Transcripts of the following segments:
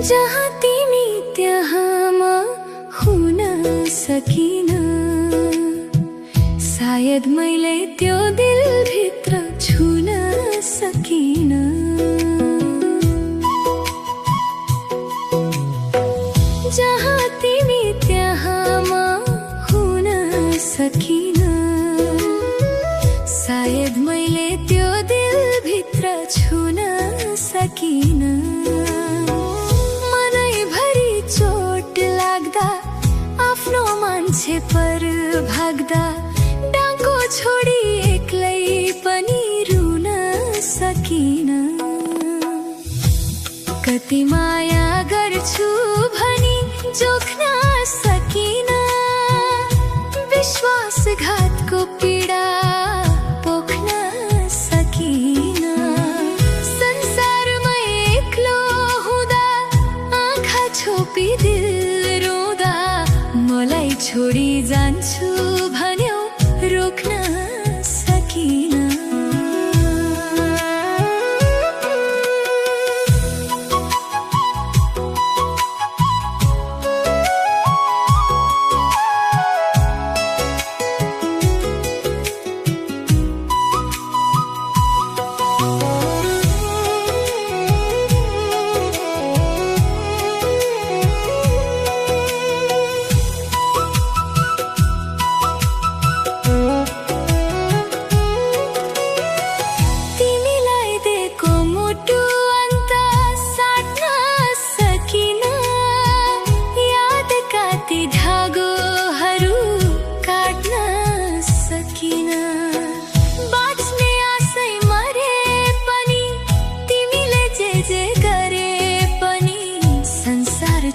जहाँ तिमी त्यहाँ म हुन सकिन। सायद मैले त्यो दिलभित्र छुन सकिन। जहाँ तिमी त्यहाँ म हुन सकिन। सायद मैले त्यो दिलभित्र छुन सकिन। मनैभरि चोट लाग्दा आफ्नो मान्छे पर भाग्दा डाको छोडी एक्लै पनि रुन सकिन। कति माया गर्छु भनी जोख्न सकिन। विश्वासघातको पीडा पोख्न सकिन। संसारमा एक्लो हुँदा आँखा छोपी दिल रोँदा मलाई छोडी जान्छु भन्यो रोक्न सकिन।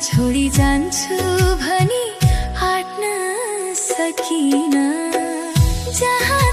छोडी जान्छु भनी हट्न सकिन। जहाँ